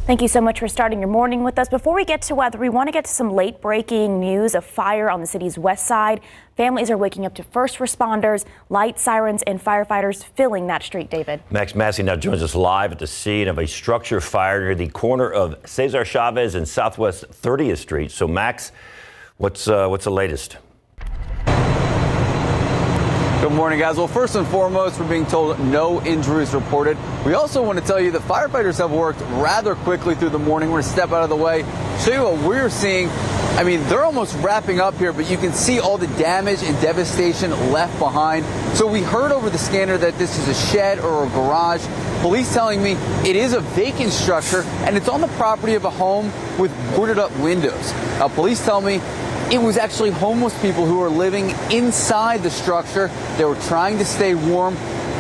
Thank you so much for starting your morning with us. Before we get to weather, we want to get to some late breaking news of fire on the city's west side. Families are waking up to first responders, light sirens, and firefighters filling that street, David. Max Massey now joins us live at the scene of a structure fire near the corner of Cesar Chavez and Southwest 30th Street. So, Max, what's the latest? Good morning, guys. Well, first and foremost, we're being told no injuries reported. We also want to tell you that firefighters have worked rather quickly through the morning. We're going to step out of the way, show you what we're seeing. I mean, they're almost wrapping up here, but you can see all the damage and devastation left behind. So we heard over the scanner that this is a shed or a garage. Police telling me it is a vacant structure, and it's on the property of a home with boarded up windows. Police tell me it was actually homeless people who were living inside the structure. They were trying to stay warm.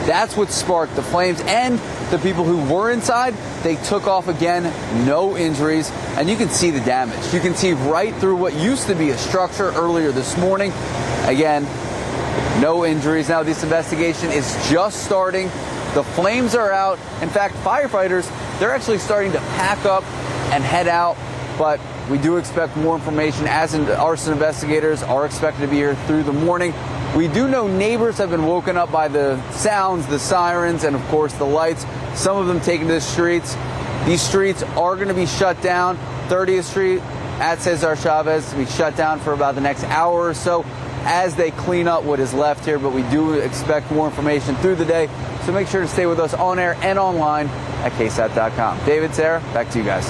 That's what sparked the flames. And the people who were inside, they took off again, no injuries. And you can see the damage. You can see right through what used to be a structure earlier this morning. Again, no injuries. Now this investigation is just starting. The flames are out. In fact, firefighters, they're actually starting to pack up and head out. But we do expect more information, as arson investigators are expected to be here through the morning. We do know neighbors have been woken up by the sounds, the sirens, and of course the lights. Some of them taken to the streets. These streets are going to be shut down. 30th Street at Cesar Chavez will be shut down for about the next hour or so as they clean up what is left here. But we do expect more information through the day. So make sure to stay with us on air and online at KSAT.com. David, Sarah, back to you guys.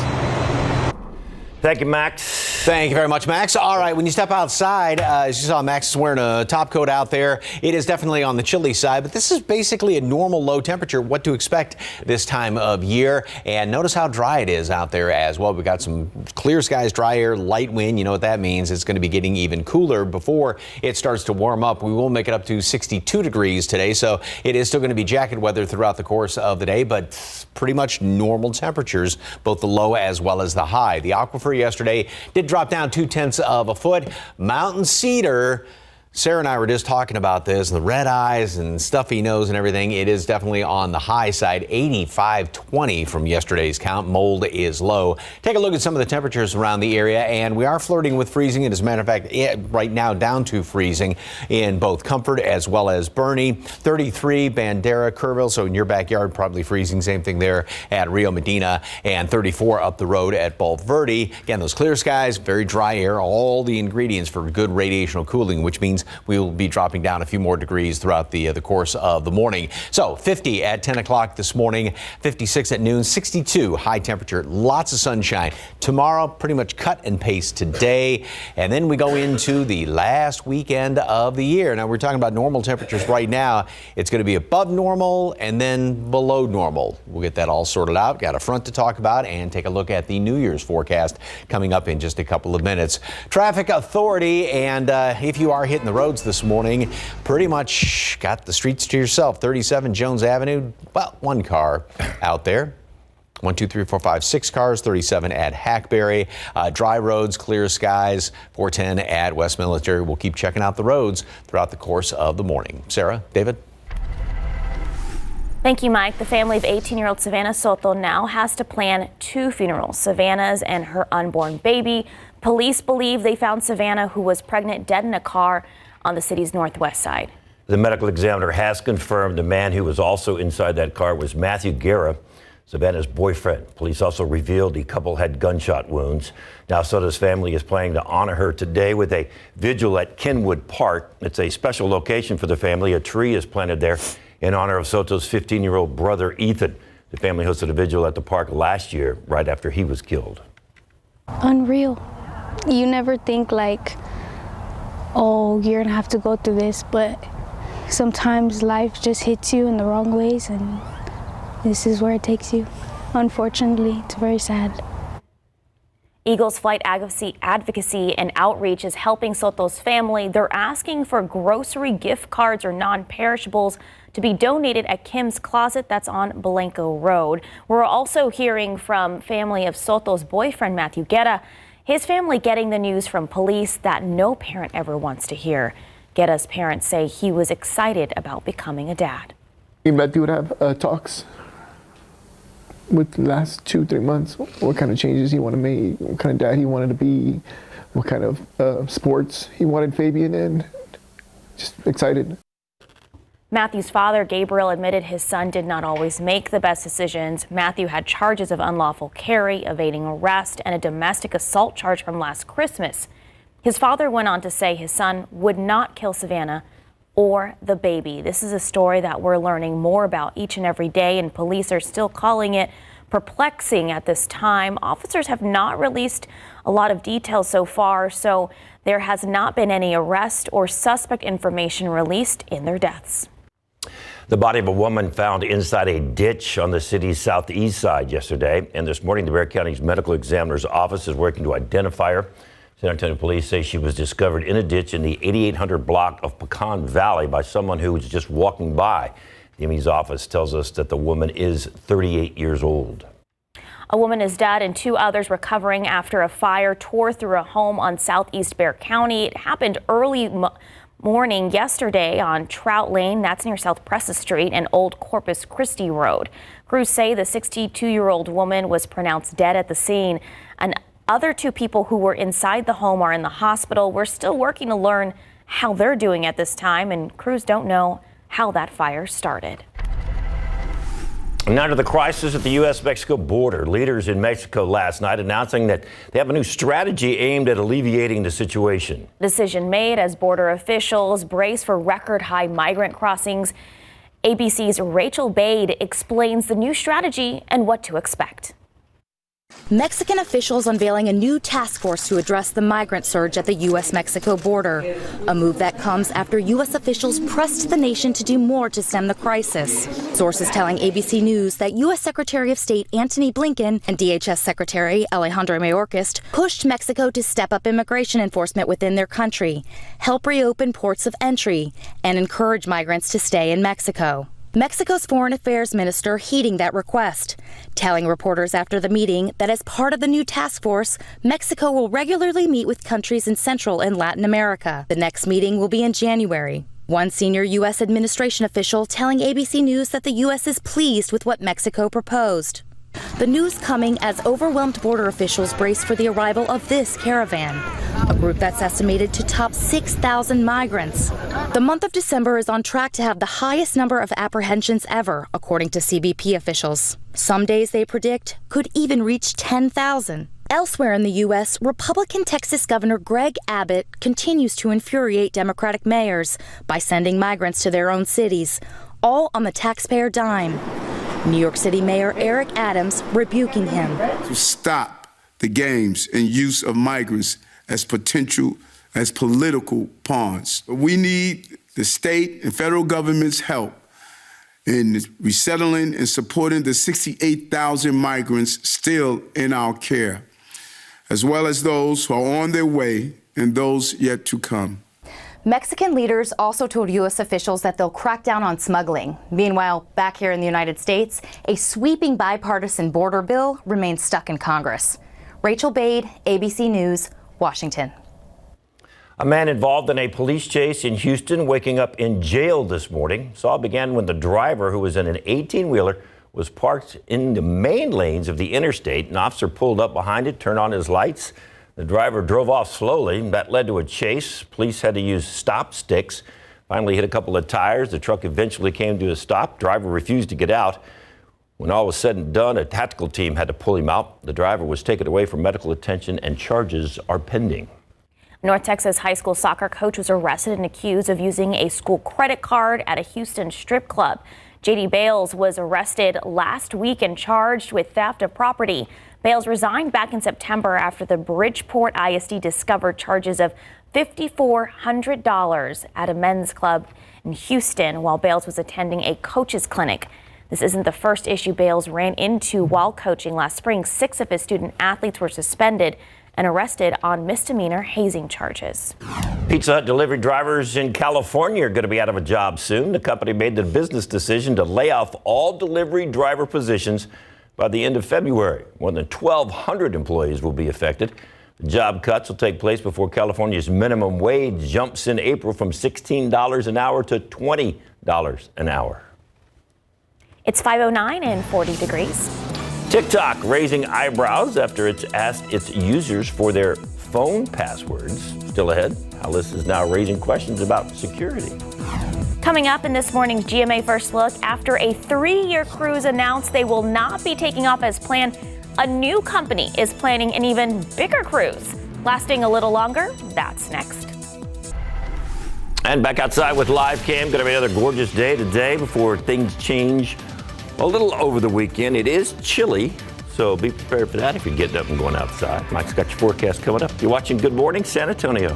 Thank you, Max. Thank you very much, Max. All right, when you step outside, as you saw, Max is wearing a top coat out there. It is definitely on the chilly side, but this is basically a normal low temperature, what to expect this time of year. And notice how dry it is out there as well. We've got some clear skies, dry air, light wind. You know what that means. It's going to be getting even cooler before it starts to warm up. We will make it up to 62 degrees today, so it is still going to be jacket weather throughout the course of the day, but pretty much normal temperatures, both the low as well as the high. The aquifer yesterday did drop down 0.2 of a foot. Mountain cedar, Sarah and I were just talking about this, the red eyes and stuffy nose and everything. It is definitely on the high side, 85.20 from yesterday's count. Mold is low. Take a look at some of the temperatures around the area, and we are flirting with freezing. And as a matter of fact, right now down to freezing in both Comfort as well as Bernie. 33 Bandera, Kerrville, so in your backyard, probably freezing. Same thing there at Rio Medina, and 34 up the road at Bulk Verde. Again, those clear skies, very dry air, all the ingredients for good radiational cooling, which means we will be dropping down a few more degrees throughout the course of the morning. So 50 at 10 o'clock this morning, 56 at noon, 62 high temperature, lots of sunshine. Tomorrow, pretty much cut and paste today. And then we go into the last weekend of the year. Now we're talking about normal temperatures right now. It's going to be above normal and then below normal. We'll get that all sorted out. Got a front to talk about and take a look at the New Year's forecast coming up in just a couple of minutes. Traffic authority, and if you are hitting the roads this morning, pretty much got the streets to yourself. 37 Jones Avenue, well, one car out there. 1, 2, 3, 4, 5, 6 cars. 37 at Hackberry. Dry roads, clear skies. 410 at West Military. We'll keep checking out the roads throughout the course of the morning. Sarah, David? Thank you, Mike. The family of 18-year-old Savannah Soto now has to plan 2 funerals, Savannah's and her unborn baby. Police believe they found Savannah, who was pregnant, dead in a car on the city's northwest side. The medical examiner has confirmed the man who was also inside that car was Matthew Guerra, Savannah's boyfriend. Police also revealed the couple had gunshot wounds. Now Soto's family is planning to honor her today with a vigil at Kenwood Park. It's a special location for the family. A tree is planted there in honor of Soto's 15-year-old brother, Ethan. The family hosted a vigil at the park last year, right after he was killed. Unreal. You never think like, oh, you're gonna have to go through this, but sometimes life just hits you in the wrong ways, and this is where it takes you. Unfortunately, it's very sad. Eagles Flight Advocacy and Outreach is helping Soto's family. They're asking for grocery gift cards or non-perishables to be donated at Kim's Closet, that's on Blanco Road. We're also hearing from family of Soto's boyfriend, Matthew Guerra. His family getting the news from police that no parent ever wants to hear. Guerra's parents say he was excited about becoming a dad. You and Matthew would have talks? with the last 2-3 months, what kind of changes he wanted to make, what kind of dad he wanted to be, what kind of sports he wanted Fabian in. Just excited. Matthew's father, Gabriel, admitted his son did not always make the best decisions. Matthew had charges of unlawful carry, evading arrest, and a domestic assault charge from last Christmas. His father went on to say his son would not kill Savannah or the baby. This is a story that we're learning more about each and every day, and police are still calling it perplexing at this time. Officers have not released a lot of details so far, so there has not been any arrest or suspect information released in their deaths. The body of a woman found inside a ditch on the city's southeast side yesterday, and this morning the Bexar County's medical examiner's office is working to identify her. San Antonio police say she was discovered in a ditch in the 8800 block of Pecan Valley by someone who was just walking by. The ME's office tells us that the woman is 38 years old. A woman is dead and 2 others recovering after a fire tore through a home on southeast Bexar County. It happened early morning yesterday on Trout Lane, that's near South Presses Street and Old Corpus Christi Road. Crews say the 62-year-old woman was pronounced dead at the scene. And other 2 people who were inside the home are in the hospital. We're still working to learn how they're doing at this time, and crews don't know how that fire started. Now to the crisis at the U.S.-Mexico border. Leaders in Mexico last night announcing that they have a new strategy aimed at alleviating the situation. Decision made as border officials brace for record-high migrant crossings. ABC's Rachel Bade explains the new strategy and what to expect. Mexican officials unveiling a new task force to address the migrant surge at the U.S.-Mexico border, a move that comes after U.S. officials pressed the nation to do more to stem the crisis. Sources telling ABC News that U.S. Secretary of State Antony Blinken and DHS Secretary Alejandro Mayorkas pushed Mexico to step up immigration enforcement within their country, help reopen ports of entry, and encourage migrants to stay in Mexico. Mexico's Foreign Affairs Minister heeding that request, telling reporters after the meeting that as part of the new task force, Mexico will regularly meet with countries in Central and Latin America. The next meeting will be in January. One senior U.S. administration official telling ABC News that the U.S. is pleased with what Mexico proposed. The news coming as overwhelmed border officials brace for the arrival of this caravan, a group that's estimated to top 6,000 migrants. The month of December is on track to have the highest number of apprehensions ever, according to CBP officials. Some days they predict could even reach 10,000. Elsewhere in the U.S., Republican Texas Governor Greg Abbott continues to infuriate Democratic mayors by sending migrants to their own cities, all on the taxpayer dime. New York City Mayor Eric Adams rebuking him. To stop the games and use of migrants as political pawns. We need the state and federal government's help in resettling and supporting the 68,000 migrants still in our care, as well as those who are on their way and those yet to come. Mexican leaders also told U.S. officials that they'll crack down on smuggling. Meanwhile, back here in the United States, a sweeping bipartisan border bill remains stuck in Congress. Rachel Bade, ABC News, Washington. A man involved in a police chase in Houston waking up in jail this morning. It all began when the driver, who was in an 18-wheeler, was parked in the main lanes of the interstate. An officer pulled up behind it, turned on his lights. The driver drove off slowly. That led to a chase. Police had to use stop sticks. Finally hit a couple of tires. The truck eventually came to a stop. Driver refused to get out. When all was said and done, a tactical team had to pull him out. The driver was taken away for medical attention and charges are pending. North Texas high school soccer coach was arrested and accused of using a school credit card at a Houston strip club. J.D. Bales was arrested last week and charged with theft of property. Bales resigned back in September after the Bridgeport ISD discovered charges of $5,400 at a men's club in Houston while Bales was attending a coach's clinic. This isn't the first issue Bales ran into while coaching. Last spring, 6 of his student athletes were suspended and arrested on misdemeanor hazing charges. Pizza Hut delivery drivers in California are going to be out of a job soon. The company made the business decision to lay off all delivery driver positions by the end of February. More than 1,200 employees will be affected. The job cuts will take place before California's minimum wage jumps in April from $16 an hour to $20 an hour. It's 5:09 and 40 degrees. TikTok raising eyebrows after it's asked its users for their phone passwords. Still ahead, how this is now raising questions about security. Coming up in this morning's GMA First Look, after a 3-year cruise announced they will not be taking off as planned, a new company is planning an even bigger cruise. Lasting a little longer, that's next. And back outside with Live Cam. Going to be another gorgeous day today before things change a little over the weekend. It is chilly, so be prepared for that if you're getting up and going outside. Mike's got your forecast coming up. You're watching Good Morning San Antonio.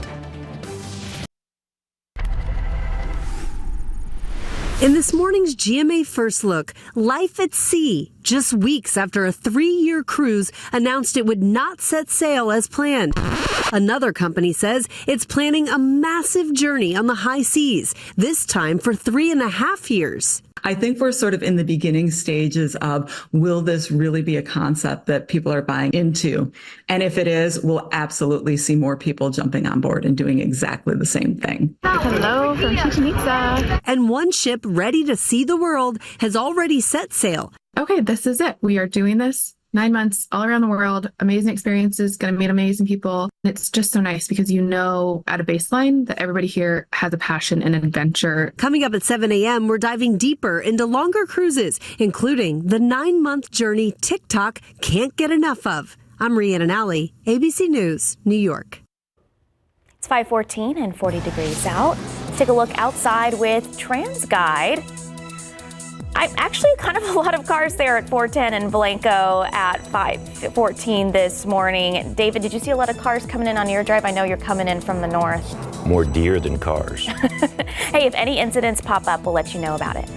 In this morning's GMA First Look, life at sea, just weeks after a 3-year cruise announced it would not set sail as planned. Another company says it's planning a massive journey on the high seas, this time for 3.5 years. I think we're sort of in the beginning stages of, will this really be a concept that people are buying into? And if it is, we'll absolutely see more people jumping on board and doing exactly the same thing. Hello from Chichen Itza. And one ship ready to see the world has already set sail. Okay, this is it. We are doing this 9 months all around the world. Amazing experiences, going to meet amazing people. It's just so nice because you know at a baseline that everybody here has a passion and adventure. Coming up at 7 a.m., we're diving deeper into longer cruises, including the 9-month journey TikTok can't get enough of. I'm Rhiannon Alley, ABC News, New York. It's 5:14 and 40 degrees out. Let's take a look outside with TransGuide. Actually, kind of a lot of cars there at 410 and Blanco at 5:14 this morning. David, did you see a lot of cars coming in on your drive? I know you're coming in from the north. More deer than cars. Hey, if any incidents pop up, we'll let you know about it.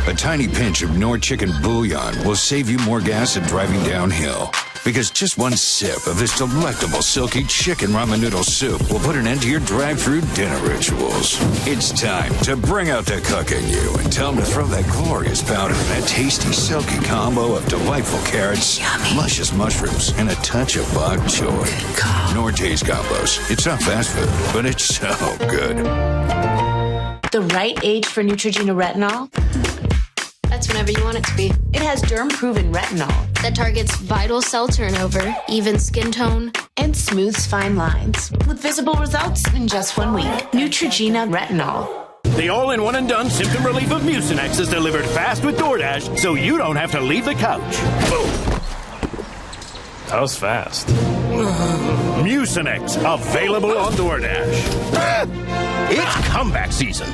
A tiny pinch of Knorr chicken bouillon will save you more gas than driving downhill. Because just one sip of this delectable silky chicken ramen noodle soup will put an end to your drive-through dinner rituals. It's time to bring out the cook in you and tell them to throw that glorious powder in that tasty silky combo of delightful carrots, luscious mushrooms, and a touch of bok choy. Knorr Taste Combos. It's not fast food, but it's so good. The right age for Neutrogena retinol? That's whenever you want it to be. It has derm-proven retinol that targets vital cell turnover, even skin tone, and smooths fine lines with visible results in just 1 week. Neutrogena retinol. The all-in-one and done symptom relief of Mucinex is delivered fast with DoorDash, so you don't have to leave the couch. Boom. That was fast. Mucinex, available on DoorDash. It's comeback season.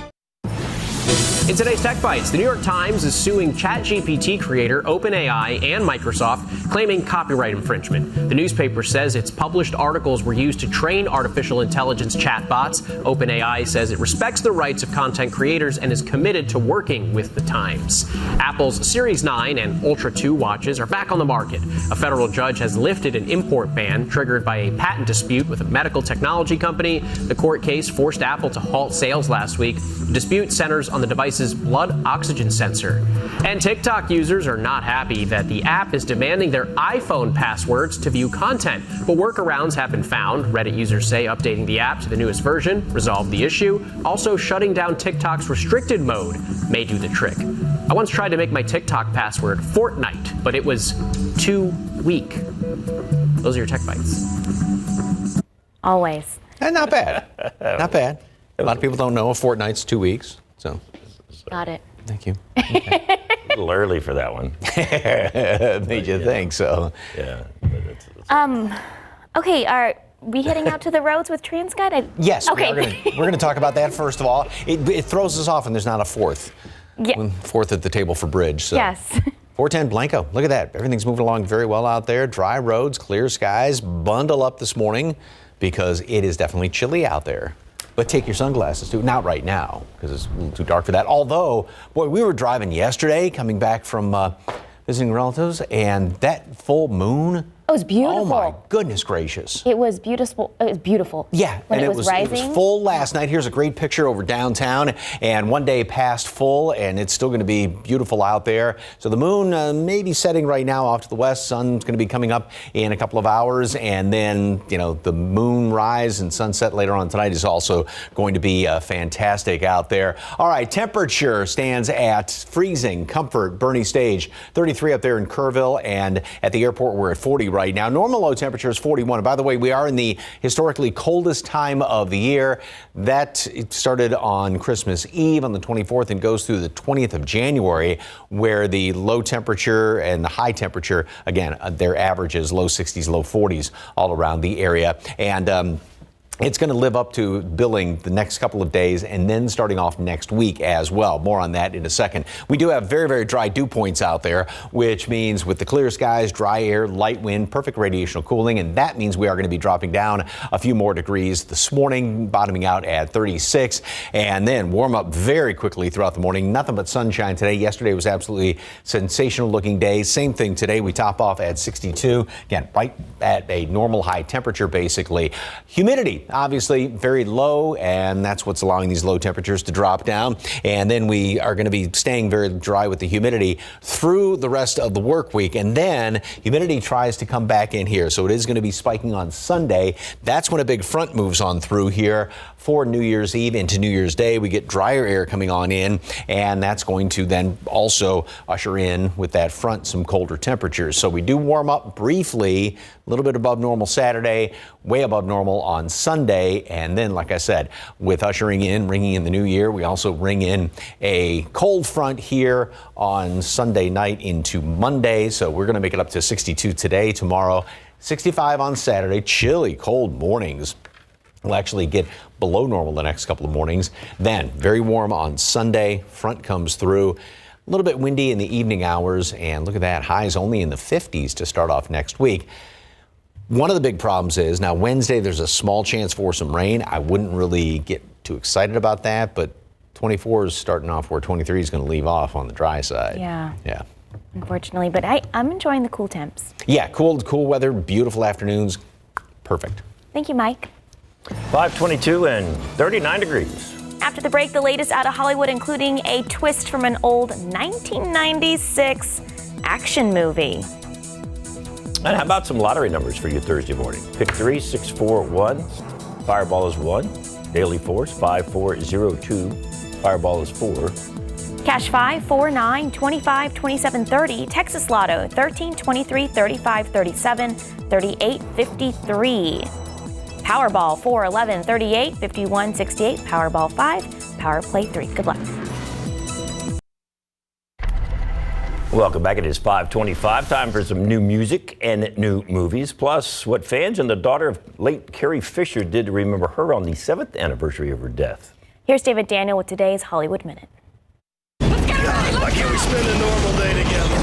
In today's Tech Bites, the New York Times is suing ChatGPT creator OpenAI and Microsoft, claiming copyright infringement. The newspaper says its published articles were used to train artificial intelligence chatbots. OpenAI says it respects the rights of content creators and is committed to working with the Times. Apple's Series 9 and Ultra 2 watches are back on the market. A federal judge has lifted an import ban triggered by a patent dispute with a medical technology company. The court case forced Apple to halt sales last week. The dispute centers on the device's blood oxygen sensor. And TikTok users are not happy that the app is demanding their iPhone passwords to view content. But workarounds have been found. Reddit users say updating the app to the newest version resolved the issue. Also, shutting down TikTok's restricted mode may do the trick. I once tried to make my TikTok password Fortnite, but it was too weak. Those are your Tech Bites. Always. And not bad. Not bad. A lot of people don't know a fortnight's 2 weeks. So, got it. Thank you. A little early for that one. Made you think so. Yeah. Okay, are we heading out to the roads with TransGuide? Yes. Okay. We're going to talk about that first of all. It throws us off when there's not a fourth. Yeah. Fourth at the table for bridge. So. Yes. 410 Blanco. Look at that. Everything's moving along very well out there. Dry roads, clear skies. Bundle up this morning because it is definitely chilly out there. But take your sunglasses too. Not right now because it's a little too dark for that. Although, boy, we were driving yesterday coming back from visiting relatives, and that full moon Oh, it was beautiful. Oh my goodness gracious. It was beautiful. It was beautiful. Yeah, when and it was rising. It was full last night. Here's a great picture over downtown, and one day past full, and it's still going to be beautiful out there. So the moon may be setting right now off to the west. Sun's going to be coming up in a couple of hours, and then the moon rise and sunset later on tonight is also going to be fantastic out there. All right, temperature stands at freezing. Comfort, Bernie Stage, 33 up there in Kerrville, and at the airport we're at 40 right now. Normal low temperature is 41. And by the way, we are in the historically coldest time of the year. That started on Christmas Eve on the 24th and goes through the 20th of January, where the low temperature and the high temperature, again, their averages, low 60s, low 40s all around the area. And it's going to live up to billing the next couple of days and then starting off next week as well. More on that in a second. We do have very, very dry dew points out there, which means with the clear skies, dry air, light wind, perfect radiational cooling, and that means we are going to be dropping down a few more degrees this morning, bottoming out at 36, and then warm up very quickly throughout the morning. Nothing but sunshine today. Yesterday was absolutely sensational looking day. Same thing today. We top off at 62. Again, right at a normal high temperature, basically. Humidity, obviously very low, and that's what's allowing these low temperatures to drop down. And then we are going to be staying very dry with the humidity through the rest of the work week. And then humidity tries to come back in here. So it is going to be spiking on Sunday. That's when a big front moves on through here for New Year's Eve into New Year's Day. We get drier air coming on in, and that's going to then also usher in with that front some colder temperatures. So we do warm up briefly, a little bit above normal Saturday, way above normal on Sunday. And then, like I said, with ringing in the new year, we also ring in a cold front here on Sunday night into Monday. So we're going to make it up to 62 today, tomorrow, 65 on Saturday. Chilly, cold mornings. We'll actually get below normal the next couple of mornings. Then very warm on Sunday. Front comes through. A little bit windy in the evening hours. And look at that, highs only in the 50s to start off next week. One of the big problems is now Wednesday, there's a small chance for some rain. I wouldn't really get too excited about that, but 24 is starting off where 23 is going to leave off on the dry side. Yeah. Yeah. Unfortunately, but I'm enjoying the cool temps. Yeah, cool weather, beautiful afternoons. Perfect. Thank you, Mike. 522 and 39 degrees. After the break, the latest out of Hollywood, including a twist from an old 1996 action movie. And how about some lottery numbers for you Thursday morning? Pick 3, 6, 4, 1. Fireball is 1. Daily Force 5402. Fireball is 4. Cash 5, 4, 9, 25, 27, 30. Texas Lotto 13, 23, 35, 37, 38, 53. Powerball 4, 11, 38, 51, 68. Powerball 5. Power Play 3. Good luck. Welcome back. It is 5:25. Time for some new music and new movies. Plus, what fans and the daughter of late Carrie Fisher did to remember her on the 7th anniversary of her death. Here's David Daniel with today's Hollywood Minute. Why can't we spend a normal day together?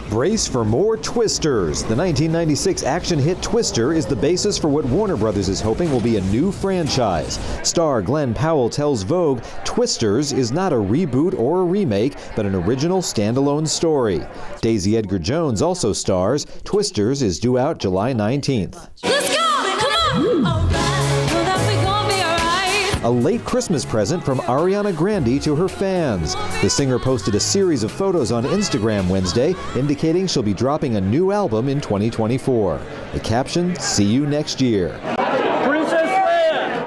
Brace for more Twisters. The 1996 action hit Twister is the basis for what Warner Brothers is hoping will be a new franchise. Star Glenn Powell tells Vogue, Twisters is not a reboot or a remake, but an original standalone story. Daisy Edgar Jones also stars. Twisters is due out July 19th. Let's go! Come on! A late Christmas present from Ariana Grande to her fans. The singer posted a series of photos on Instagram Wednesday indicating she'll be dropping a new album in 2024. The caption, "See you next year."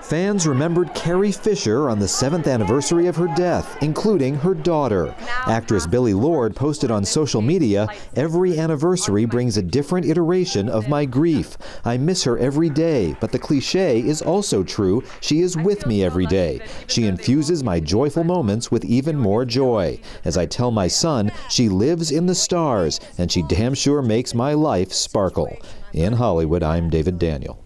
Fans remembered Carrie Fisher on the 7th anniversary of her death, including her daughter. Actress Billie Lourd posted on social media, "Every anniversary brings a different iteration of my grief. I miss her every day, but the cliche is also true. She is with me every day. She infuses my joyful moments with even more joy. As I tell my son, she lives in the stars, and she damn sure makes my life sparkle." In Hollywood, I'm David Daniel.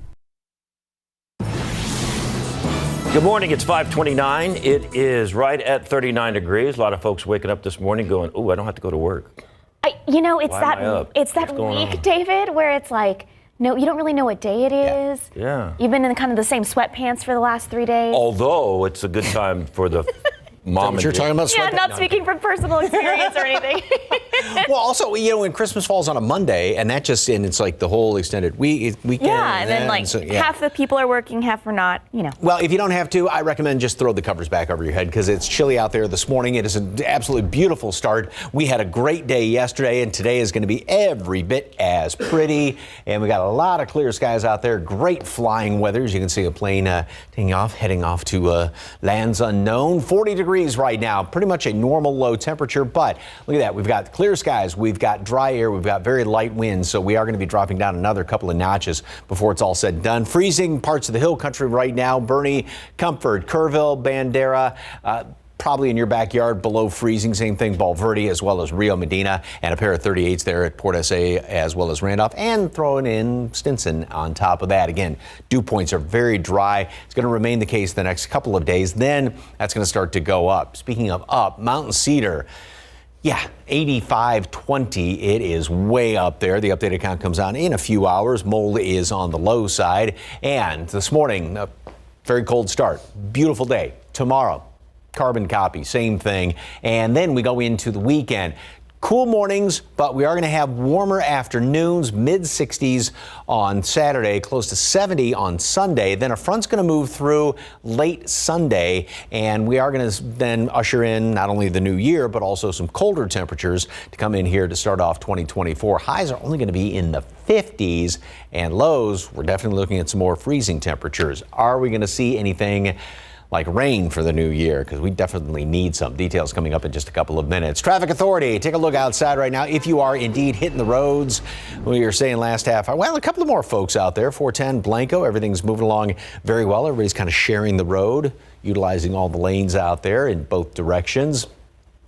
Good morning. It's 5:29. It is right at 39 degrees. A lot of folks waking up this morning going, "Oh, I don't have to go to work." It's that week, David, where it's like, no, you don't really know what day it is. Yeah. You've been in kind of the same sweatpants for the last 3 days. Although it's a good time for the mom what you're talking about? Yeah, Sweatband? not No. speaking from personal experience or anything. Well, also, when Christmas falls on a Monday, and it's like the whole extended weekend. Yeah, and then like so, yeah. half the people are working, half are not, Well, if you don't have to, I recommend just throw the covers back over your head because it's chilly out there this morning. It is an absolutely beautiful start. We had a great day yesterday, and today is going to be every bit as pretty. And we got a lot of clear skies out there. Great flying weather. As you can see, a plane taking off, heading off to lands unknown. 40 degrees right now, pretty much a normal low temperature. But look at that. We've got clear skies. We've got dry air. We've got very light winds. So we are going to be dropping down another couple of notches before it's all said and done. Freezing parts of the hill country right now. Bernie, Comfort, Kerrville, Bandera, probably in your backyard below freezing. Same thing, Valverde as well as Rio Medina, and a pair of 38s there at Port SA as well as Randolph, and throwing in Stinson on top of that. Again, dew points are very dry. It's going to remain the case the next couple of days. Then that's going to start to go up. Speaking of up, Mountain Cedar. Yeah, 85-20. It is way up there. The updated count comes on in a few hours. Mold is on the low side. And this morning, a very cold start. Beautiful day. Tomorrow, carbon copy, same thing. And then we go into the weekend. Cool mornings, but we are going to have warmer afternoons, mid-60s on Saturday, close to 70 on Sunday. Then a front's going to move through late Sunday, and we are going to then usher in not only the new year, but also some colder temperatures to come in here to start off 2024. Highs are only going to be in the 50s, and lows, we're definitely looking at some more freezing temperatures. Are we going to see anything like rain for the new year? Because we definitely need some. Details coming up in just a couple of minutes. Traffic Authority, take a look outside right now. If you are indeed hitting the roads, we were saying last half hour, well, a couple of more folks out there. 410 Blanco, everything's moving along very well. Everybody's kind of sharing the road, utilizing all the lanes out there in both directions.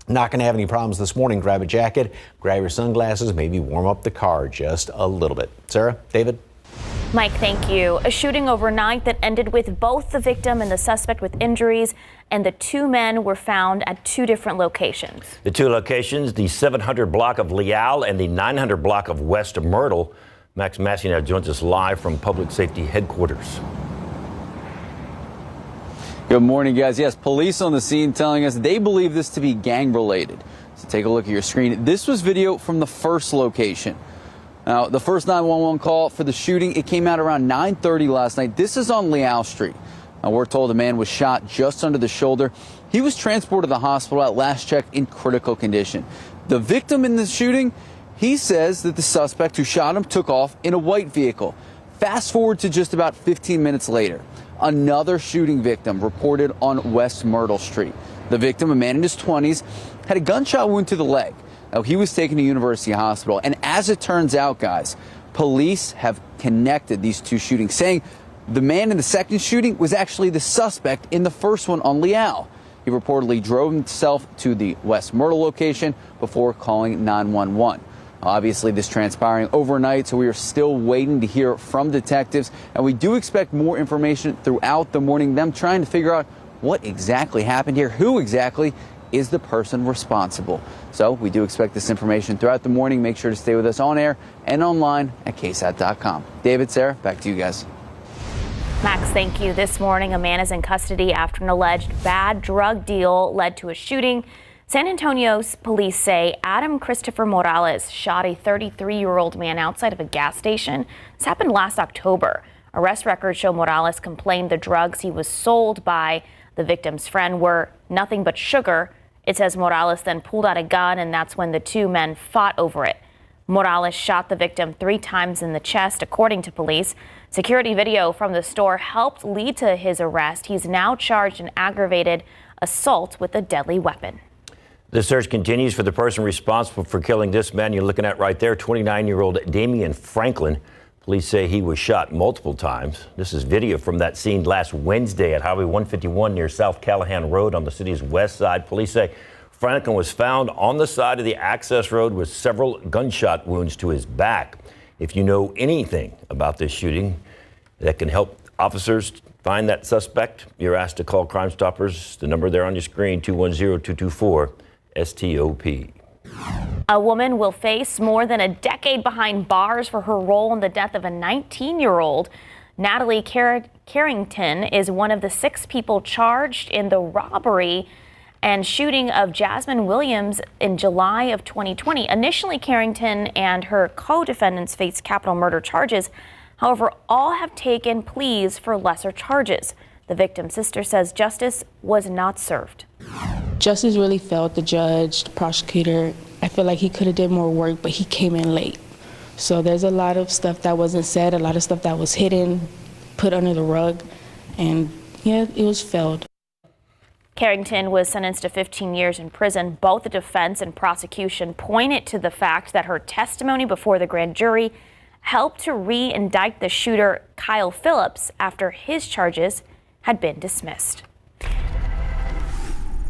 Not going to have any problems this morning. Grab a jacket, grab your sunglasses, maybe warm up the car just a little bit. Sarah, David? Mike, thank you. A shooting overnight that ended with both the victim and the suspect with injuries, and the two men were found at two different locations. The two locations, the 700 block of Leal and the 900 block of West Myrtle. Max Massey now joins us live from Public Safety Headquarters. Good morning, guys. Yes, police on the scene telling us they believe this to be gang-related. So take a look at your screen. This was video from the first location. Now, the first 911 call for the shooting, it came out around 9:30 last night. This is on Leal Street. Now, we're told a man was shot just under the shoulder. He was transported to the hospital at last check in critical condition. The victim in the shooting, he says that the suspect who shot him took off in a white vehicle. Fast forward to just about 15 minutes later. Another shooting victim reported on West Myrtle Street. The victim, a man in his 20s, had a gunshot wound to the leg. Now, he was taken to University Hospital. And as it turns out, guys, police have connected these two shootings, saying the man in the second shooting was actually the suspect in the first one on Leal. He reportedly drove himself to the West Myrtle location before calling 911. Obviously, this transpiring overnight, so we are still waiting to hear from detectives. And we do expect more information throughout the morning, them trying to figure out what exactly happened here, who exactly is the person responsible. So we do expect this information throughout the morning. Make sure to stay with us on air and online at KSAT.com. David, Sarah, back to you guys. Max, thank you. This morning, a man is in custody after an alleged bad drug deal led to a shooting. San Antonio's police say Adam Christopher Morales shot a 33-year-old man outside of a gas station. This happened last October. Arrest records show Morales complained the drugs he was sold by the victim's friend were nothing but sugar. It says Morales then pulled out a gun, and that's when the two men fought over it. Morales shot the victim 3 times in the chest, according to police. Security video from the store helped lead to his arrest. He's now charged in aggravated assault with a deadly weapon. The search continues for the person responsible for killing this man you're looking at right there, 29-year-old Damian Franklin. Police say he was shot multiple times. This is video from that scene last Wednesday at Highway 151 near South Callahan Road on the city's west side. Police say Franklin was found on the side of the access road with several gunshot wounds to his back. If you know anything about this shooting that can help officers find that suspect, you're asked to call Crime Stoppers. The number there on your screen, 210-224-STOP. A woman will face more than a decade behind bars for her role in the death of a 19-year-old. Natalie Carrington is one of the 6 people charged in the robbery and shooting of Jasmine Williams in July of 2020. Initially, Carrington and her co-defendants faced capital murder charges. However, all have taken pleas for lesser charges. The victim's sister says justice was not served. Justice really failed the judge, the prosecutor. I feel like he could have did more work, but he came in late. So there's a lot of stuff that wasn't said, a lot of stuff that was hidden, put under the rug, and yeah, it was failed. Carrington was sentenced to 15 years in prison. Both the defense and prosecution pointed to the fact that her testimony before the grand jury helped to re-indict the shooter, Kyle Phillips, after his charges had been dismissed.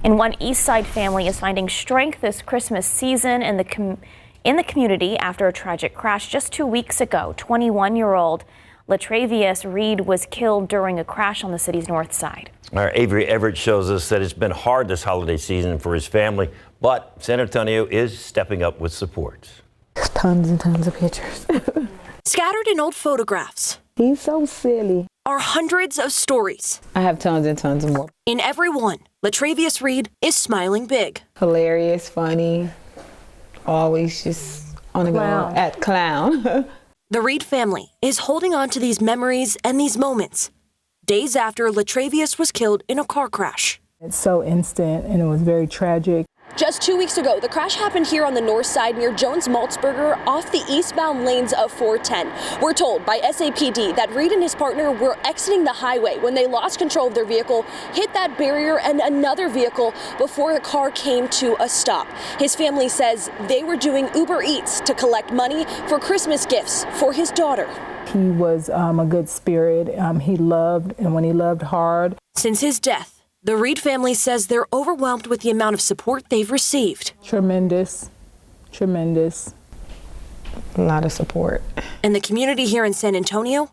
And one East Side family is finding strength this Christmas season in the community after a tragic crash just 2 weeks ago. 21-year-old Latravius Reed was killed during a crash on the city's north side. Our Avery Everett shows us that it's been hard this holiday season for his family, but San Antonio is stepping up with support. Tons and tons of pictures. Scattered in old photographs. He's so silly. Are hundreds of stories. I have tons and tons more. In every one, Latravius Reed is smiling big. Hilarious, funny, always just on the go at clown. The Reed family is holding on to these memories and these moments days after Latravius was killed in a car crash. It's so instant and it was very tragic. Just 2 weeks ago, the crash happened here on the north side near Jones Maltzberger off the eastbound lanes of 410. We're told by SAPD that Reed and his partner were exiting the highway when they lost control of their vehicle, hit that barrier and another vehicle before the car came to a stop. His family says they were doing Uber Eats to collect money for Christmas gifts for his daughter. He was a good spirit. He loved, and when he loved hard. Since his death, the Reed family says they're overwhelmed with the amount of support they've received. Tremendous, tremendous. A lot of support. And the community here in San Antonio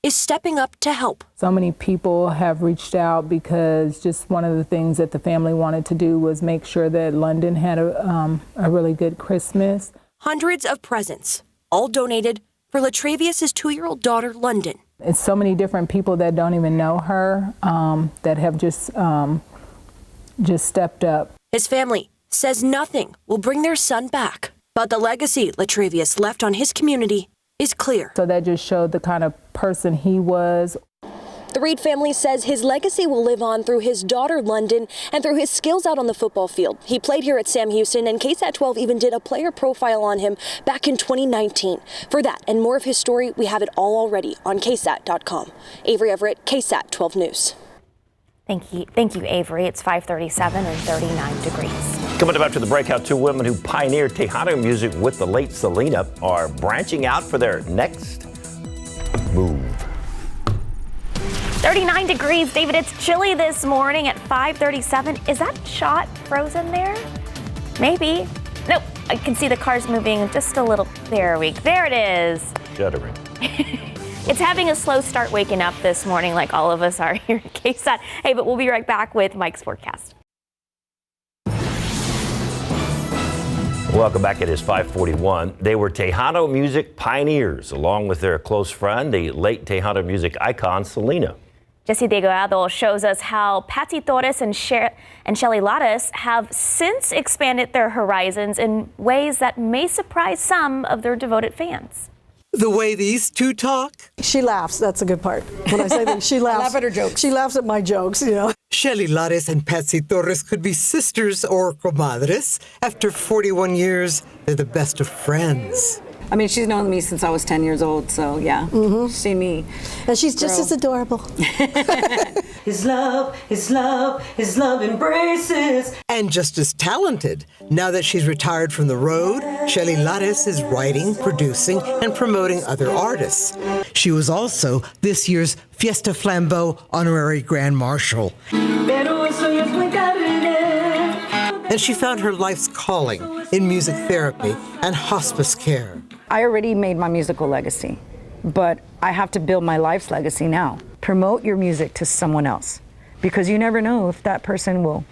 is stepping up to help. So many people have reached out because just one of the things that the family wanted to do was make sure that London had a really good Christmas. Hundreds of presents, all donated for Latravius' 2-year-old daughter, London. It's so many different people that don't even know her that have just stepped up. His family says nothing will bring their son back, but the legacy Latravius left on his community is clear. So that just showed the kind of person he was. The Reed family says his legacy will live on through his daughter, London, and through his skills out on the football field. He played here at Sam Houston, and KSAT 12 even did a player profile on him back in 2019. For that and more of his story, we have it all already on KSAT.com. Avery Everett, KSAT 12 News. Thank you, Avery. It's 5:37 and 39 degrees. Coming up after the break, how two women who pioneered Tejano music with the late Selena are branching out for their next move. 39 degrees, David. It's chilly this morning at 5:37. Is that shot frozen there? Maybe. Nope. I can see the cars moving just a little. There it is. Shuddering. It's having a slow start waking up this morning like all of us are here in KSAT. Hey, but we'll be right back with Mike's forecast. Welcome back. It is 5:41. They were Tejano music pioneers, along with their close friend, the late Tejano music icon, Selena. Jesse Degollado shows us how Patsy Torres and Shelly Lares have since expanded their horizons in ways that may surprise some of their devoted fans. The way these two talk? She laughs. That's a good part. When I say that, she laughs. I laugh at her jokes. She laughs at my jokes, you know. Shelly Lares and Patsy Torres could be sisters or comadres. After 41 years, they're the best of friends. I mean, she's known me since I was 10 years old, so yeah, she's seen me. And she's just as adorable. His love, his love, his love embraces. And just as talented. Now that she's retired from the road, Shelly Lares is writing, producing, and promoting other artists. She was also this year's Fiesta Flambeau Honorary Grand Marshal. And she found her life's calling in music therapy and hospice care. I already made my musical legacy, but I have to build my life's legacy now. Promote your music to someone else, because you never know if that person will,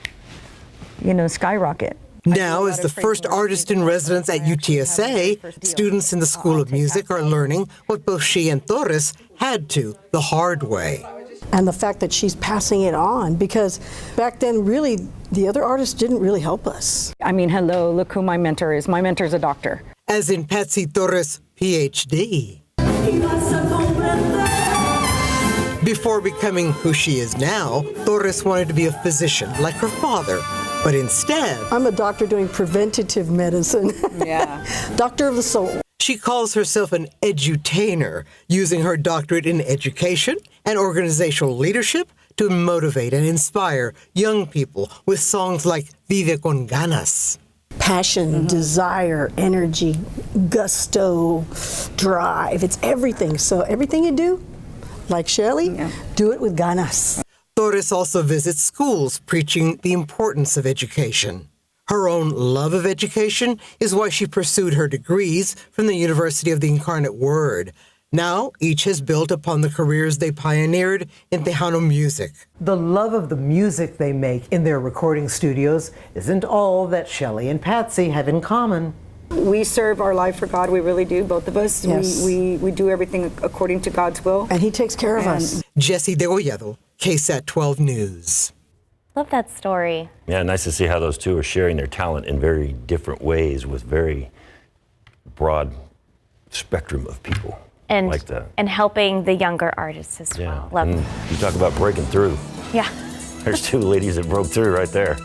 skyrocket. Now, as the first artist in residence at UTSA, students in the School of Music are learning what both she and Torres had to the hard way. And the fact that she's passing it on, because back then, really, the other artists didn't really help us. I mean, hello, look who my mentor is. My mentor's a doctor. As in Patsy Torres, PhD. Before becoming who she is now, Torres wanted to be a physician like her father. But instead, I'm a doctor doing preventative medicine. Yeah. Doctor of the soul. She calls herself an edutainer, using her doctorate in education and organizational leadership to motivate and inspire young people with songs like Vive con Ganas. Passion, desire, energy, gusto, drive. It's everything. So everything you do, like Shelley, do it with ganas. Torres also visits schools preaching the importance of education. Her own love of education is why she pursued her degrees from the University of the Incarnate Word. Now, each has built upon the careers they pioneered in Tejano music. The love of the music they make in their recording studios isn't all that Shelley and Patsy have in common. We serve our life for God, we really do, both of us. Yes. We do everything according to God's will. And he takes care of us. Jesse Degollado, KSAT 12 News. Love that story. Yeah, nice to see how those two are sharing their talent in very different ways with very broad spectrum of people. And, like that. And helping the younger artists as well. Love and you talk about breaking through. Yeah. There's two ladies that broke through right there.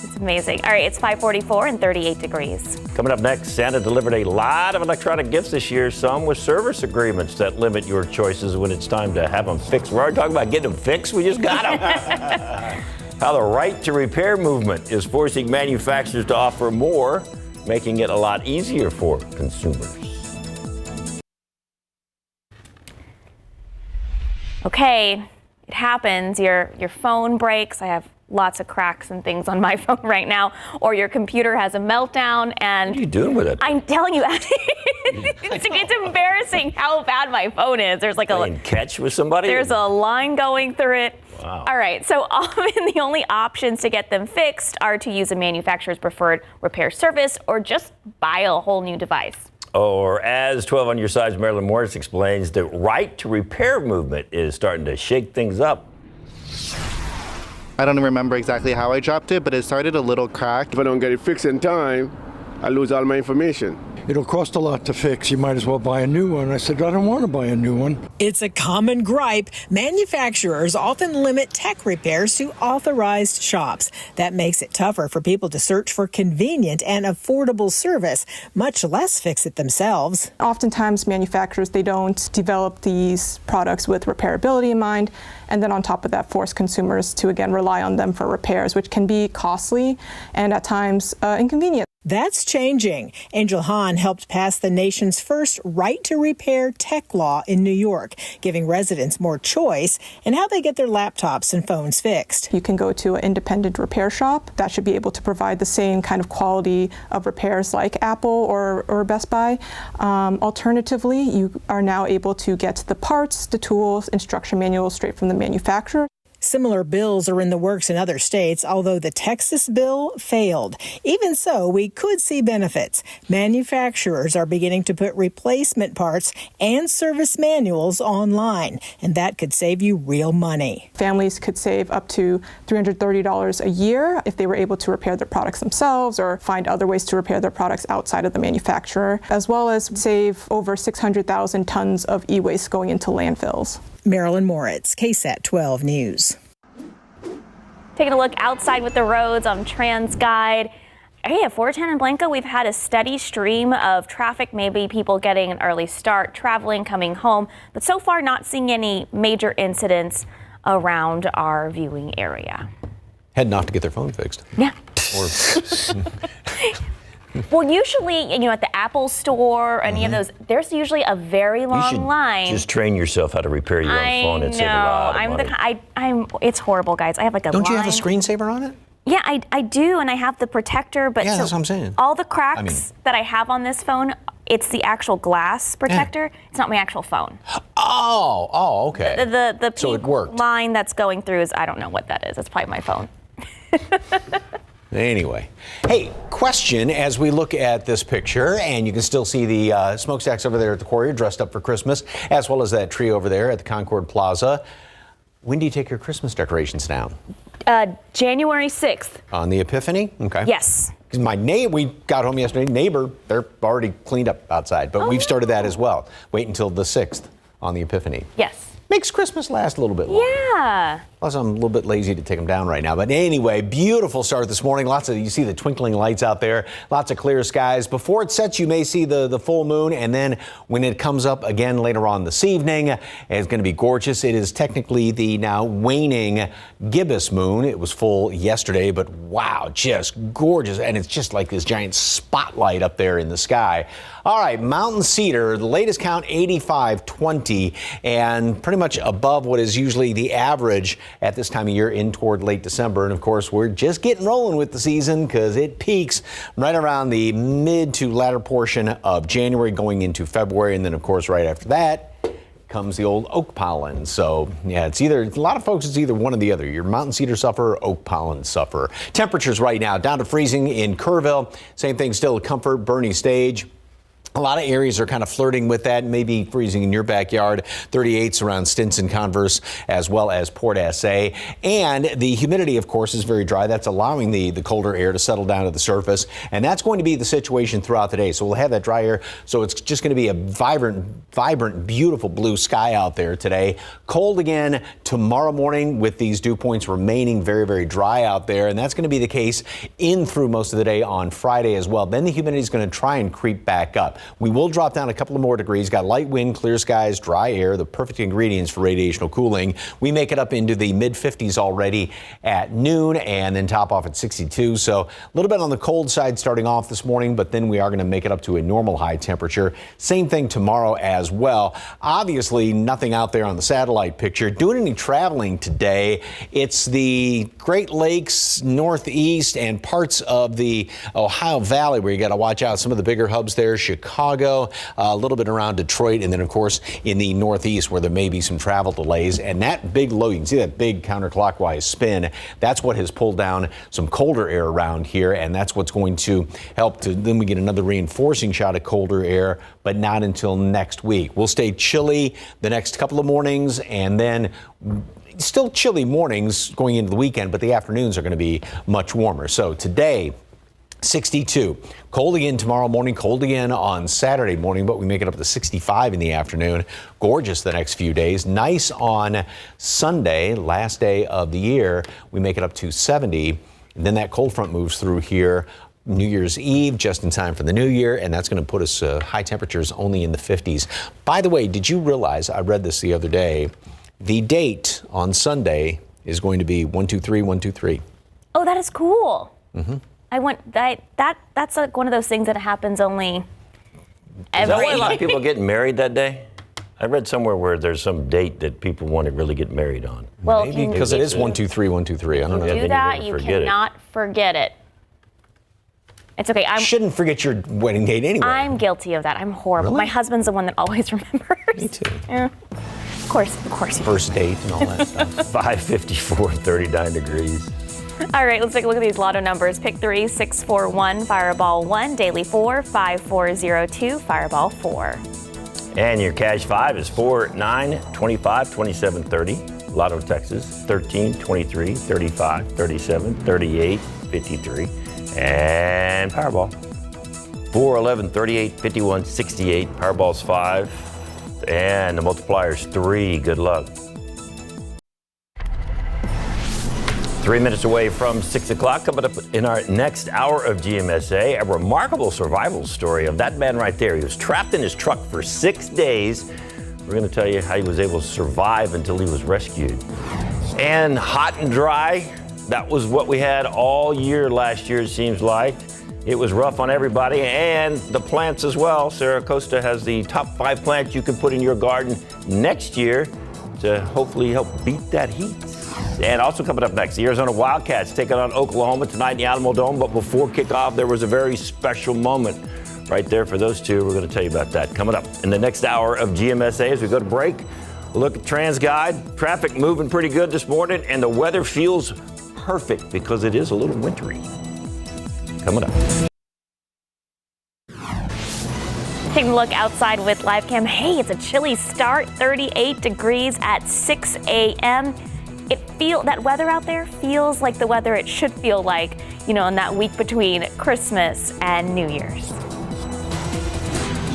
It's amazing. All right, it's 5:44 and 38 degrees. Coming up next, Santa delivered a lot of electronic gifts this year, some with service agreements that limit your choices when it's time to have them fixed. We're already talking about getting them fixed. We just got them. How the right to repair movement is forcing manufacturers to offer more, making it a lot easier for consumers. Okay, it happens. Your phone breaks. I have lots of cracks and things on my phone right now. Or your computer has a meltdown. And what are you doing with it? I'm telling you, it's embarrassing how bad my phone is. There's like Playing catch with somebody? There's a line going through it. Wow. All right, so often the only options to get them fixed are to use a manufacturer's preferred repair service or just buy a whole new device. Or as 12 on Your Side's Marilyn Morris explains, the right to repair movement is starting to shake things up. I don't remember exactly how I dropped it, but it started a little crack. If I don't get it fixed in time, I lose all my information. It'll cost a lot to fix. You might as well buy a new one. I said, I don't want to buy a new one. It's a common gripe. Manufacturers often limit tech repairs to authorized shops. That makes it tougher for people to search for convenient and affordable service, much less fix it themselves. Oftentimes, manufacturers, they don't develop these products with repairability in mind. And then on top of that, force consumers to, again, rely on them for repairs, which can be costly and at times inconvenient. That's changing. Angel Hahn helped pass the nation's first right to repair tech law in New York, giving residents more choice in how they get their laptops and phones fixed. You can go to an independent repair shop that should be able to provide the same kind of quality of repairs like Apple or Best Buy. Alternatively, you are now able to get the parts, the tools, instruction manuals straight from the manufacturer. Similar bills are in the works in other states, although the Texas bill failed. Even so, we could see benefits. Manufacturers are beginning to put replacement parts and service manuals online, and that could save you real money. Families could save up to $330 a year if they were able to repair their products themselves or find other ways to repair their products outside of the manufacturer, as well as save over 600,000 tons of e-waste going into landfills. Marilyn Moritz, KSAT 12 News. Taking a look outside with the roads on TransGuide. Hey, at 410 in Blanco, we've had a steady stream of traffic, maybe people getting an early start, traveling, coming home, but so far not seeing any major incidents around our viewing area. Heading off to get their phone fixed. Yeah. Or well, usually, at the Apple store, or any of those, there's usually a very long line. Just train yourself how to repair your own phone and save a lot of money. It's horrible, guys. I have like a Don't line. you have a screensaver on it? Yeah, I do, and I have the protector, but yeah, that's what I'm saying. All the cracks that I have on this phone, it's the actual glass protector. Yeah. It's not my actual phone. Oh, okay. The pink so it worked. Line that's going through is, I don't know what that is. It's probably my phone. Anyway, hey, question as we look at this picture, and you can still see the smokestacks over there at the quarry dressed up for Christmas, as well as that tree over there at the Concord Plaza. When do you take your Christmas decorations down? January 6th. On the Epiphany? Okay. Yes. Because my neighbor, we got home yesterday, neighbor, they're already cleaned up outside, but we've started that as well. Wait until the 6th on the Epiphany. Yes. Makes Christmas last a little bit longer. Yeah. Plus, I'm a little bit lazy to take them down right now. But anyway, beautiful start this morning. You see the twinkling lights out there. Lots of clear skies. Before it sets, you may see the full moon. And then when it comes up again later on this evening, it's going to be gorgeous. It is technically the now waning gibbous moon. It was full yesterday, but wow, just gorgeous. And it's just like this giant spotlight up there in the sky. All right, Mountain Cedar, the latest count 85-20, and pretty much above what is usually the average at this time of year in toward late December. And of course, we're just getting rolling with the season because it peaks right around the mid to latter portion of January going into February. And then of course, right after that comes the old oak pollen. So yeah, it's either, a lot of folks, it's either one or the other. Your mountain cedar sufferer, oak pollen sufferer. Temperatures right now down to freezing in Kerrville. Same thing still at Comfort, Bernie Stage. A lot of areas are kind of flirting with that, maybe freezing in your backyard. 38s around Stinson, Converse, as well as Port SA. And the humidity, of course, is very dry. That's allowing the colder air to settle down to the surface. And that's going to be the situation throughout the day. So we'll have that dry air. So it's just going to be a vibrant, beautiful blue sky out there today. Cold again tomorrow morning with these dew points remaining very, very dry out there. And that's going to be the case in through most of the day on Friday as well. Then the humidity is going to try and creep back up. We will drop down a couple of more degrees. Got light wind, clear skies, dry air, the perfect ingredients for radiational cooling. We make it up into the mid 50s already at noon and then top off at 62. So a little bit on the cold side starting off this morning, but then we are going to make it up to a normal high temperature. Same thing tomorrow as well. Obviously nothing out there on the satellite picture. Doing any traveling today, it's the Great Lakes, Northeast, and parts of the Ohio Valley where you got to watch out. Some of the bigger hubs there, Chicago, a little bit around Detroit, and then of course in the Northeast where there may be some travel delays. And that big low, you can see that big counterclockwise spin. That's what has pulled down some colder air around here, and that's what's going to help to, then we get another reinforcing shot of colder air, but not until next week. We'll stay chilly the next couple of mornings, and then still chilly mornings going into the weekend, but the afternoons are going to be much warmer. So today, 62. Cold again tomorrow morning, cold again on Saturday morning, but we make it up to 65 in the afternoon. Gorgeous the next few days. Nice on Sunday, last day of the year. We make it up to 70. And then that cold front moves through here New Year's Eve, just in time for the new year, and that's going to put us high temperatures only in the 50s. By the way, did you realize, I read this the other day, the date on Sunday is going to be 123-123. Oh, that is cool. Mm-hmm. That's like one of those things that happens only Is that why a lot of people get married that day? I read somewhere where there's some date that people want to really get married on. Well, maybe because it is 123-123. I don't know. Do that, you cannot forget it. It's okay. I shouldn't forget your wedding date anyway. I'm guilty of that. I'm horrible. Really? My husband's the one that always remembers. Me too. Yeah. Of course. First date and all that stuff. 554, 39 degrees. All right, let's take a look at these lotto numbers. Pick 3, 641, Fireball 1, Daily 4, 5402, Fireball 4. And your cash 5 is 4, 9, 25, 27, 30. Lotto Texas, 13, 23, 35, 37, 38, 53. And Powerball, 4, 11, 38, 51, 68. Powerball's 5. And the multiplier's 3. Good luck. 3 minutes away from 6 o'clock, coming up in our next hour of GMSA, a remarkable survival story of that man right there. He was trapped in his truck for 6 days. We're going to tell you how he was able to survive until he was rescued. And hot and dry, that was what we had all year last year, it seems like. It was rough on everybody and the plants as well. Sarah Costa has the top 5 plants you can put in your garden next year to hopefully help beat that heat. And also coming up next, the Arizona Wildcats taking on Oklahoma tonight in the Alamo Dome. But before kickoff, there was a very special moment right there for those two. We're going to tell you about that coming up in the next hour of GMSA. As we go to break, we'll look at TransGuide. Traffic moving pretty good this morning, and the weather feels perfect because it is a little wintry. Coming up. Taking a look outside with LiveCam. Hey, it's a chilly start, 38 degrees at 6 a.m. that weather out there feels like the weather it should feel like, in that week between Christmas and New Year's.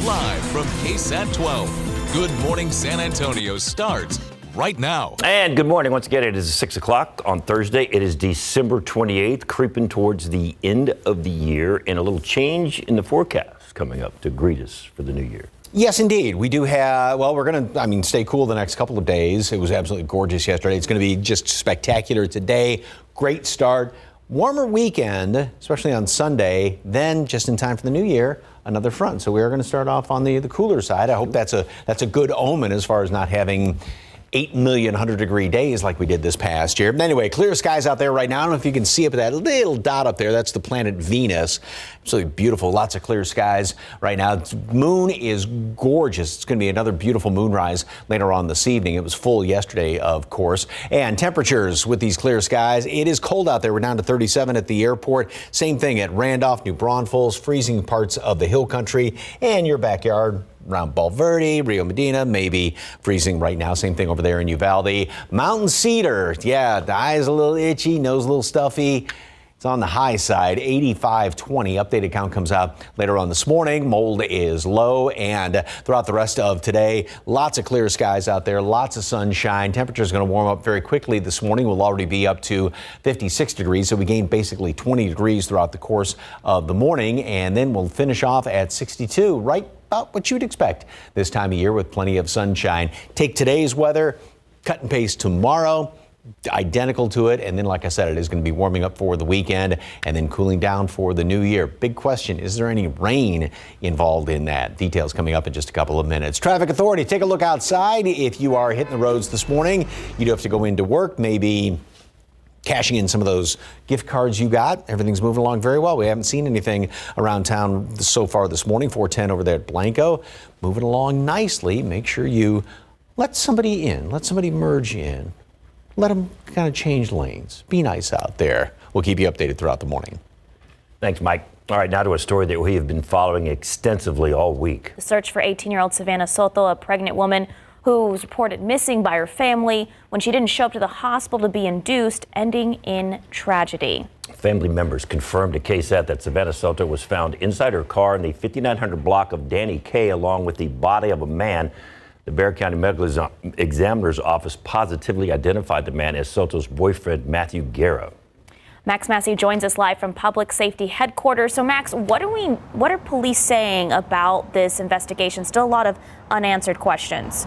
Live from KSAT 12, Good Morning San Antonio starts right now. And good morning. Once again, it is 6 o'clock on Thursday. It is December 28th, creeping towards the end of the year, and a little change in the forecast coming up to greet us for the new year. Yes, indeed. We do have, well, we're going to, stay cool the next couple of days. It was absolutely gorgeous yesterday. It's going to be just spectacular today. Great start. Warmer weekend, especially on Sunday. Then, just in time for the new year, another front. So we are going to start off on the cooler side. I hope that's a good omen as far as not having 8 million 100-degree days like we did this past year. But anyway, clear skies out there right now. I don't know if you can see it, but that little dot up there, that's the planet Venus. Absolutely beautiful. Lots of clear skies right now. The moon is gorgeous. It's going to be another beautiful moonrise later on this evening. It was full yesterday, of course. And temperatures with these clear skies. It is cold out there. We're down to 37 at the airport. Same thing at Randolph, New Braunfels, freezing parts of the hill country and your backyard around Valverde, Rio Medina, maybe freezing right now. Same thing over there in Uvalde. Mountain Cedar, yeah, the eye's a little itchy, nose a little stuffy. It's on the high side, 85-20. Updated count comes out later on this morning. Mold is low, and throughout the rest of today, lots of clear skies out there, lots of sunshine. Temperature is going to warm up very quickly this morning. We'll already be up to 56 degrees, so we gained basically 20 degrees throughout the course of the morning, and then we'll finish off at 62, right about what you'd expect this time of year with plenty of sunshine. Take today's weather, cut and paste tomorrow, identical to it. And then, like I said, it is going to be warming up for the weekend and then cooling down for the new year. Big question, is there any rain involved in that? Details coming up in just a couple of minutes. Traffic Authority, take a look outside. If you are hitting the roads this morning, you do have to go into work, maybe cashing in some of those gift cards you got. Everything's moving along very well. We haven't seen anything around town so far this morning. 410 over there at Blanco. Moving along nicely. Make sure you let somebody in. Let somebody merge in. Let them kind of change lanes. Be nice out there. We'll keep you updated throughout the morning. Thanks, Mike. All right, now to a story that we have been following extensively all week. The search for 18-year-old Savannah Soto, a pregnant woman who was reported missing by her family when she didn't show up to the hospital to be induced, ending in tragedy. Family members confirmed to KSAT that Savannah Soto was found inside her car in the 5900 block of Danny K, along with the body of a man. The Bexar County Medical Examiner's Office positively identified the man as Soto's boyfriend, Matthew Guerra. Max Massey joins us live from Public Safety Headquarters. So, Max, what are police saying about this investigation? Still a lot of unanswered questions.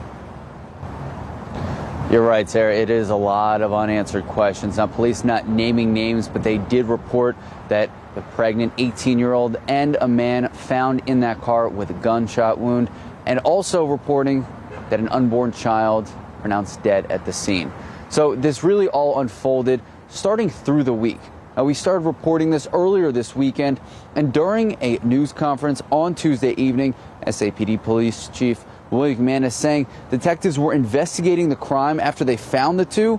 You're right, Sarah. It is a lot of unanswered questions. Now, police not naming names, but they did report that the pregnant 18-year-old and a man found in that car with a gunshot wound, and also reporting that an unborn child pronounced dead at the scene. So this really all unfolded starting through the week. Now, we started reporting this earlier this weekend, and during a news conference on Tuesday evening, SAPD Police Chief William McManus saying detectives were investigating the crime after they found the two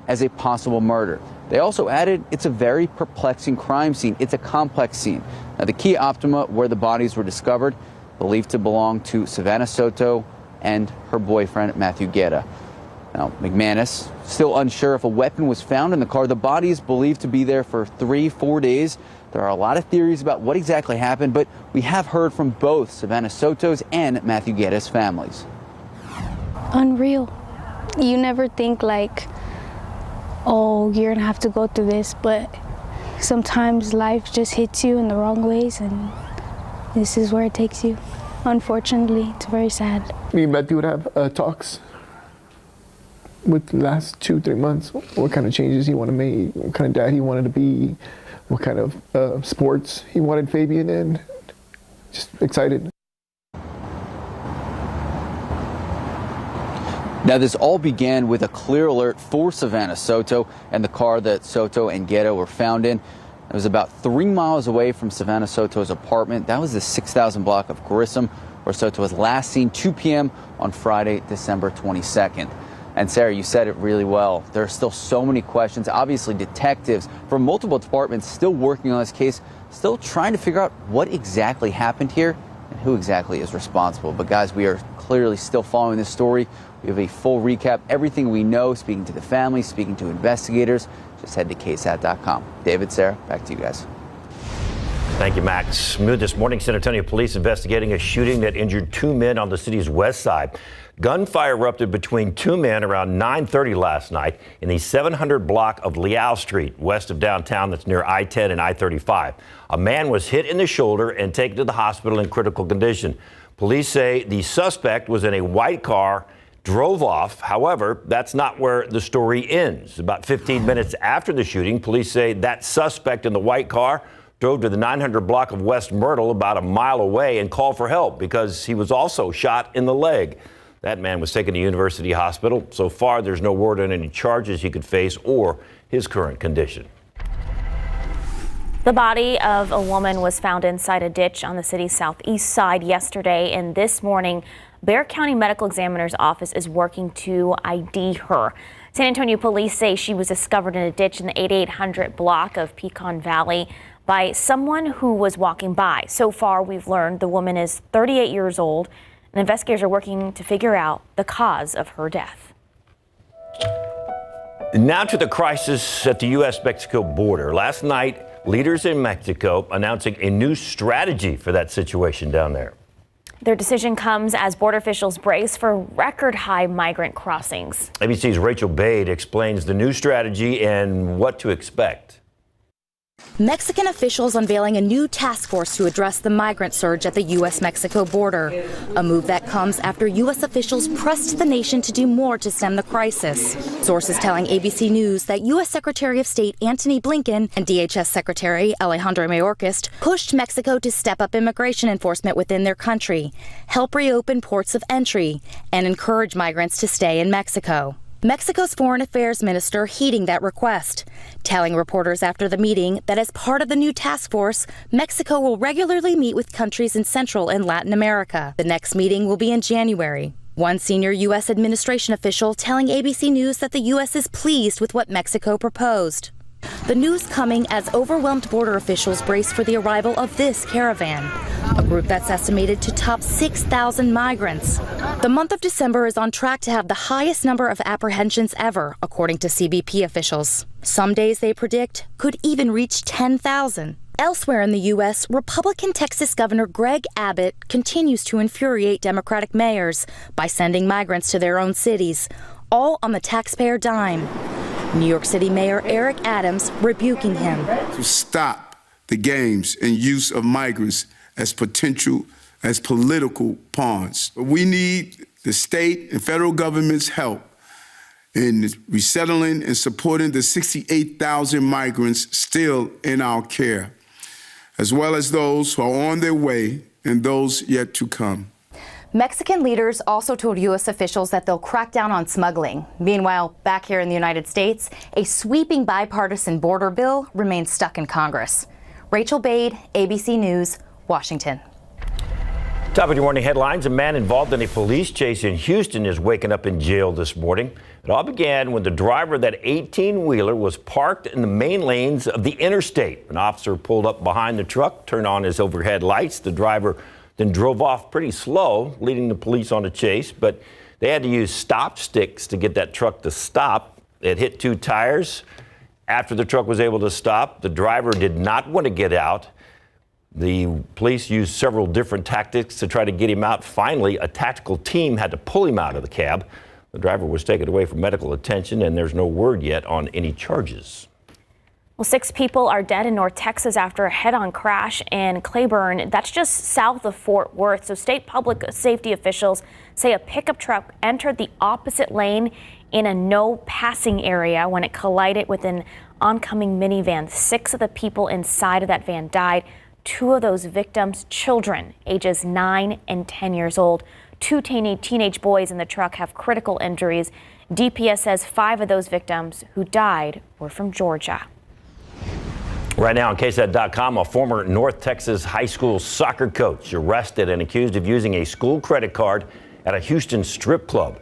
as a possible murder. They also added it's a very perplexing crime scene. It's a complex scene. Now, the Kia Optima, where the bodies were discovered, believed to belong to Savannah Soto and her boyfriend, Matthew Guerra. Now, McManus still unsure if a weapon was found in the car. The body is believed to be there for 3-4 days. There are a lot of theories about what exactly happened, but we have heard from both Savannah Soto's and Matthew Guerra's families. Unreal. You never think like, oh, you're gonna have to go through this, but sometimes life just hits you in the wrong ways, and this is where it takes you. Unfortunately, it's very sad. Me and Matthew would have talks with the last 2-3 months. What kind of changes he wanted to make, what kind of dad he wanted to be, what kind of sports he wanted Fabian in. Just excited. Now, this all began with a clear alert for Savannah Soto and the car that Soto and Guerra were found in. It was about 3 miles away from Savannah Soto's apartment. That was the 6000 block of Grissom, where Soto was last seen 2 p.m. on Friday, December 22nd. And Sarah, you said it really well. There are still so many questions. Obviously, detectives from multiple departments still working on this case, still trying to figure out what exactly happened here and who exactly is responsible. But guys, we are clearly still following this story. We have a full recap, everything we know, speaking to the family, speaking to investigators. Just head to KSAT.com. David, Sarah, back to you guys. Thank you, Max. New this morning, San Antonio police investigating a shooting that injured 2 men on the city's west side. Gunfire erupted between 2 men around 9:30 last night in the 700 block of Leal Street, west of downtown, that's near I-10 and I-35. A man was hit in the shoulder and taken to the hospital in critical condition. Police say the suspect was in a white car, drove off. However, that's not where the story ends. About 15 minutes after the shooting, police say that suspect in the white car drove to the 900 block of West Myrtle, about a mile away, and called for help because he was also shot in the leg. That man was taken to University Hospital. So far, there's no word on any charges he could face or his current condition. The body of a woman was found inside a ditch on the city's southeast side yesterday, and this morning, Bexar County Medical Examiner's Office is working to ID her. San Antonio police say she was discovered in a ditch in the 8800 block of Pecan Valley by someone who was walking by. So far, we've learned the woman is 38 years old, and investigators are working to figure out the cause of her death. Now to the crisis at the U.S.-Mexico border. Last night, leaders in Mexico announcing a new strategy for that situation down there. Their decision comes as border officials brace for record-high migrant crossings. ABC's Rachel Bade explains the new strategy and what to expect. Mexican officials unveiling a new task force to address the migrant surge at the U.S.-Mexico border, a move that comes after U.S. officials pressed the nation to do more to stem the crisis. Sources telling ABC News that U.S. Secretary of State Antony Blinken and DHS Secretary Alejandro Mayorkas pushed Mexico to step up immigration enforcement within their country, help reopen ports of entry, and encourage migrants to stay in Mexico. Mexico's Foreign Affairs Minister heeding that request, telling reporters after the meeting that as part of the new task force, Mexico will regularly meet with countries in Central and Latin America. The next meeting will be in January. One senior U.S. administration official telling ABC News that the U.S. is pleased with what Mexico proposed. The news coming as overwhelmed border officials brace for the arrival of this caravan, a group that's estimated to top 6,000 migrants. The month of December is on track to have the highest number of apprehensions ever, according to CBP officials. Some days they predict could even reach 10,000. Elsewhere in the U.S., Republican Texas Governor Greg Abbott continues to infuriate Democratic mayors by sending migrants to their own cities, all on the taxpayer dime. New York City Mayor Eric Adams rebuking him. To stop the games and use of migrants as political pawns. We need the state and federal government's help in resettling and supporting the 68,000 migrants still in our care, as well as those who are on their way and those yet to come. Mexican leaders also told U.S. officials that they'll crack down on smuggling. Meanwhile, back here in the United States, a sweeping bipartisan border bill remains stuck in Congress. Rachel Bade, ABC News, Washington. Top of your morning headlines. A man involved in a police chase in Houston is waking up in jail this morning. It all began when the driver of that 18-wheeler was parked in the main lanes of the interstate. An officer pulled up behind the truck, turned on his overhead lights. The driver then drove off pretty slow, leading the police on a chase. But they had to use stop sticks to get that truck to stop. It hit 2 tires. After the truck was able to stop, the driver did not want to get out. The police used several different tactics to try to get him out. Finally, a tactical team had to pull him out of the cab. The driver was taken away for medical attention, and there's no word yet on any charges. Well, 6 people are dead in North Texas after a head-on crash in Claiborne. That's just south of Fort Worth. So state public safety officials say a pickup truck entered the opposite lane in a no passing area when it collided with an oncoming minivan. 6 of the people inside of that van died. 2 of those victims, children, ages 9 and 10 years old. 2 teenage boys in the truck have critical injuries. DPS says 5 of those victims who died were from Georgia. Right now on KSAT.com, a former North Texas high school soccer coach arrested and accused of using a school credit card at a Houston strip club.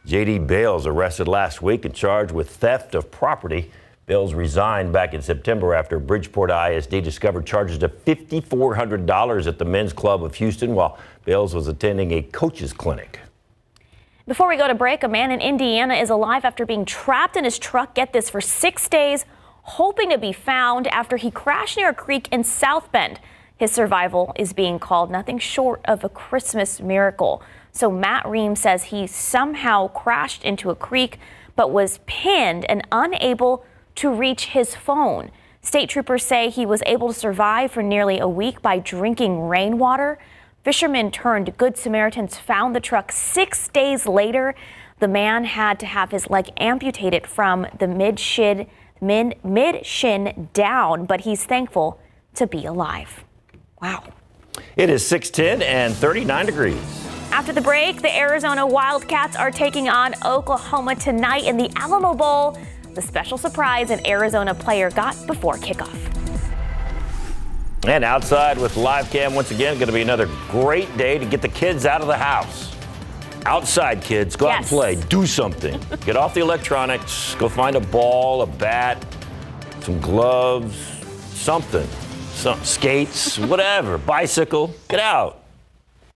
J.D. Bales arrested last week and charged with theft of property. Bales resigned back in September after Bridgeport ISD discovered charges of $5,400 at the men's club of Houston while Bales was attending a coach's clinic. Before we go to break, a man in Indiana is alive after being trapped in his truck, get this, for 6 days, hoping to be found after he crashed near a creek in South Bend. His survival is being called nothing short of a Christmas miracle. So Matt Ream says he somehow crashed into a creek but was pinned and unable to reach his phone. State troopers say he was able to survive for nearly a week by drinking rainwater. Fishermen turned Good Samaritans found the truck 6 days later. The man had to have his leg amputated from the mid-shin down, but he's thankful to be alive. Wow. It is 6:10 and 39 degrees. After the break, the Arizona Wildcats are taking on Oklahoma tonight in the Alamo Bowl. The special surprise an Arizona player got before kickoff. And outside with live cam once again, going to be another great day to get the kids out of the house. Outside, kids, go out and play, do something. Get off the electronics, go find a ball, a bat, some gloves, something, some skates, whatever, bicycle, get out.